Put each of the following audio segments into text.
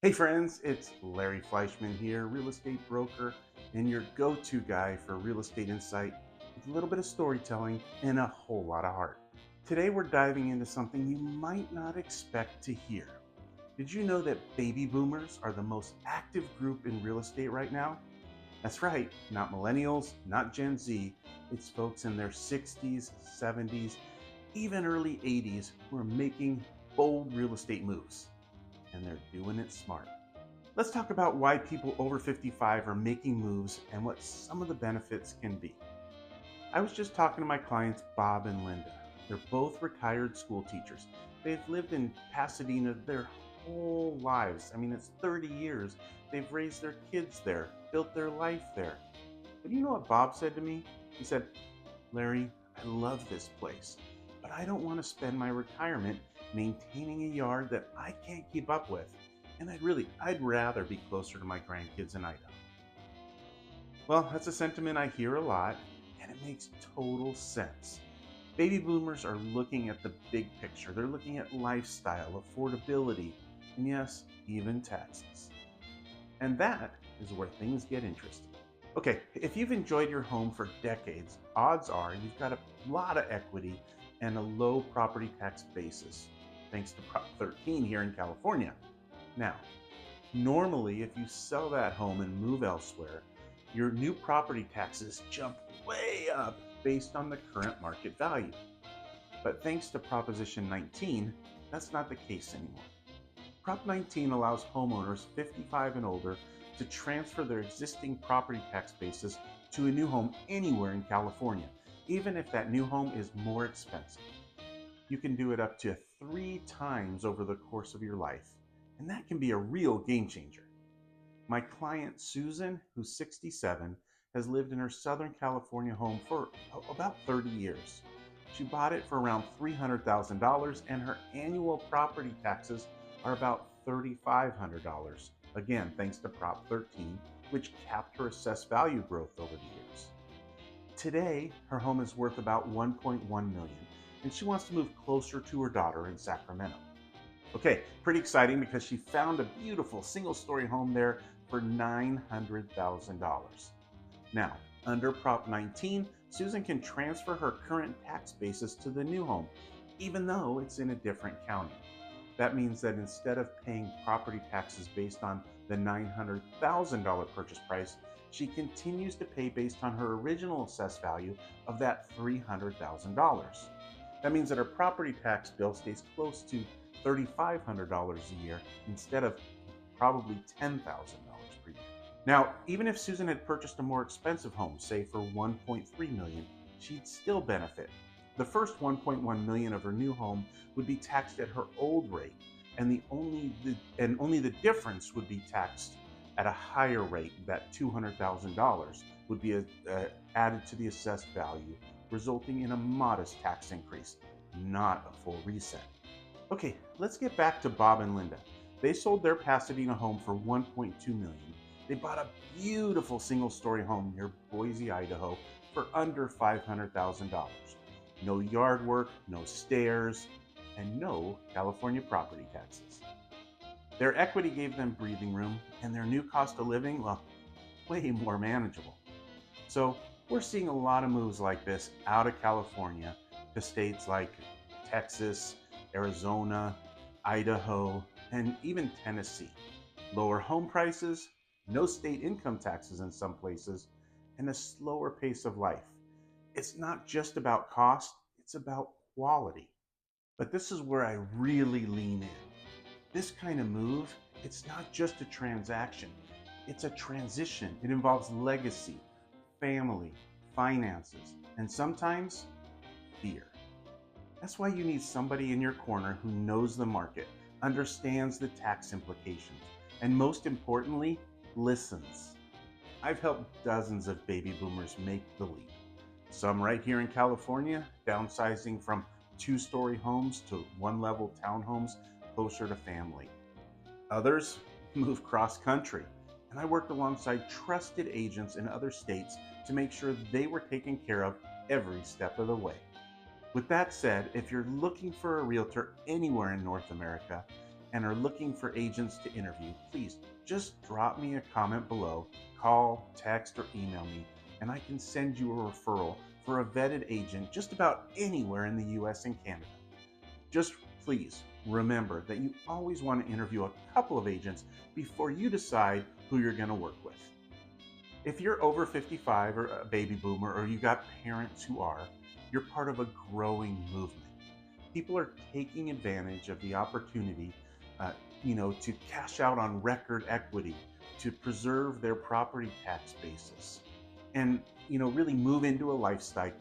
Hey friends, it's Larry Fleischman here, real estate broker and your go-to guy for real estate insight with a little bit of storytelling and a whole lot of heart. Today we're diving into something you might not expect to hear. Did you know that baby boomers are the most active group in real estate right now? That's right, not millennials, not Gen Z. It's folks in their 60s, 70s, even early 80s who are making bold real estate moves, and they're doing it smart. Let's talk about why people over 55 are making moves and what some of the benefits can be. I was just talking to my clients, Bob and Linda. They're both retired school teachers. They've lived in Pasadena their whole lives. It's 30 years. They've raised their kids there, built their life there. But you know what Bob said to me? He said, Larry, I love this place, but I don't want to spend my retirement maintaining a yard that I can't keep up with. And I'd rather be closer to my grandkids in Idaho. Well, that's a sentiment I hear a lot, and it makes total sense. Baby boomers are looking at the big picture. They're looking at lifestyle, affordability, and yes, even taxes. And that is where things get interesting. Okay, if you've enjoyed your home for decades, odds are you've got a lot of equity and a low property tax basis, thanks to Prop 13 here in California. Now, normally, if you sell that home and move elsewhere, your new property taxes jump way up based on the current market value. But thanks to Proposition 19, that's not the case anymore. Prop 19 allows homeowners 55 and older to transfer their existing property tax basis to a new home anywhere in California, even if that new home is more expensive. You can do it up to 3 times over the course of your life, and that can be a real game changer. My client Susan, who's 67, has lived in her Southern California home for about 30 years. She bought it for around $300,000, and her annual property taxes are about $3,500. Again, thanks to Prop 13, which capped her assessed value growth over the years. Today, her home is worth about $1.1 million, and she wants to move closer to her daughter in Sacramento. Okay, pretty exciting because she found a beautiful single-story home there for $900,000. Now, under Prop 19, Susan can transfer her current tax basis to the new home, even though it's in a different county. That means that instead of paying property taxes based on the $900,000 purchase price, she continues to pay based on her original assessed value of that $300,000. That means that her property tax bill stays close to $3,500 a year instead of probably $10,000 per year. Now, even if Susan had purchased a more expensive home, say for $1.3 million, she'd still benefit. The first $1.1 million of her new home would be taxed at her old rate, and only the difference would be taxed at a higher rate. That $200,000 would be added to the assessed value, resulting in a modest tax increase, not a full reset. Okay, let's get back to Bob and Linda. They sold their Pasadena home for $1.2 million. They bought a beautiful single-story home near Boise, Idaho for under $500,000. No yard work, no stairs, and no California property taxes. Their equity gave them breathing room, and their new cost of living, well, way more manageable. So we're seeing a lot of moves like this out of California to states like Texas, Arizona, Idaho, and even Tennessee. Lower home prices, no state income taxes in some places, and a slower pace of life. It's not just about cost, it's about quality. But this is where I really lean in. This kind of move, it's not just a transaction, it's a transition. It involves legacy, family, finances, and sometimes fear. That's why you need somebody in your corner who knows the market, understands the tax implications, and most importantly, listens. I've helped dozens of baby boomers make the leap. Some right here in California, downsizing from 2-story homes to 1-level townhomes closer to family. Others move cross country, and I worked alongside trusted agents in other states to make sure they were taken care of every step of the way. With that said, if you're looking for a realtor anywhere in North America, and are looking for agents to interview, please just drop me a comment below, call, text, or email me, and I can send you a referral for a vetted agent just about anywhere in the US and Canada. Just please remember that you always want to interview a couple of agents before you decide who you're going to work with. If you're over 55 or a baby boomer, or you got parents who are, you're part of a growing movement. People are taking advantage of the opportunity, to cash out on record equity, to preserve their property tax basis, and really move into a lifestyle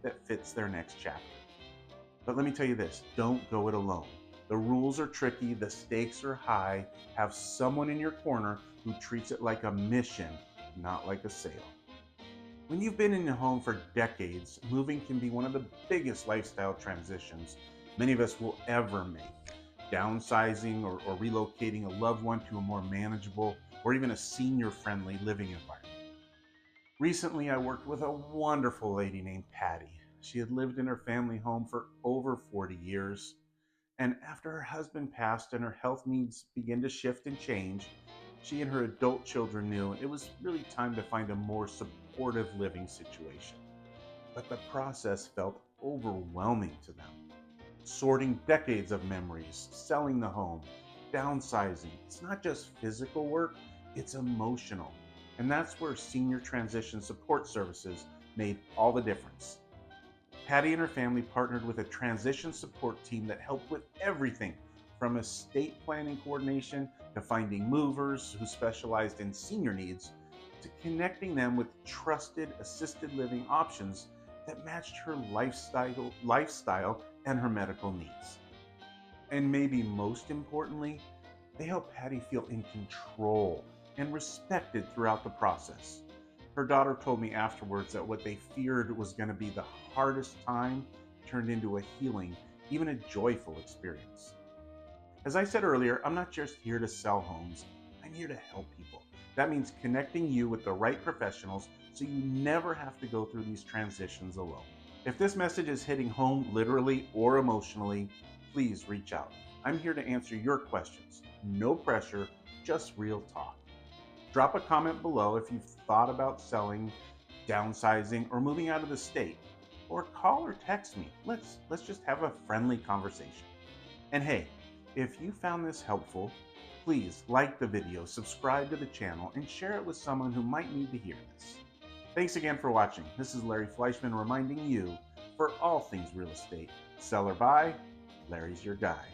that fits their next chapter. But let me tell you this, don't go it alone. The rules are tricky, the stakes are high. Have someone in your corner who treats it like a mission, not like a sale. When you've been in a home for decades, moving can be one of the biggest lifestyle transitions many of us will ever make. Downsizing or relocating a loved one to a more manageable or even a senior-friendly living environment. Recently, I worked with a wonderful lady named Patty. She had lived in her family home for over 40 years. And after her husband passed and her health needs began to shift and change, she and her adult children knew it was really time to find a more supportive living situation. But the process felt overwhelming to them. Sorting decades of memories, selling the home, downsizing. It's not just physical work, it's emotional. And that's where senior transition support services made all the difference. Patty and her family partnered with a transition support team that helped with everything from estate planning coordination to finding movers who specialized in senior needs to connecting them with trusted assisted living options that matched her lifestyle and her medical needs. And maybe most importantly, they helped Patty feel in control and respected throughout the process. Her daughter told me afterwards that what they feared was going to be the hardest time turned into a healing, even a joyful experience. As I said earlier, I'm not just here to sell homes, I'm here to help people. That means connecting you with the right professionals so you never have to go through these transitions alone. If this message is hitting home literally or emotionally, please reach out. I'm here to answer your questions. No pressure, just real talk. Drop a comment below if you've thought about selling, downsizing, or moving out of the state. Or call or text me. Let's just have a friendly conversation. And hey, if you found this helpful, please like the video, subscribe to the channel, and share it with someone who might need to hear this. Thanks again for watching. This is Larry Fleischman reminding you, for all things real estate, sell or buy, Larry's your guy.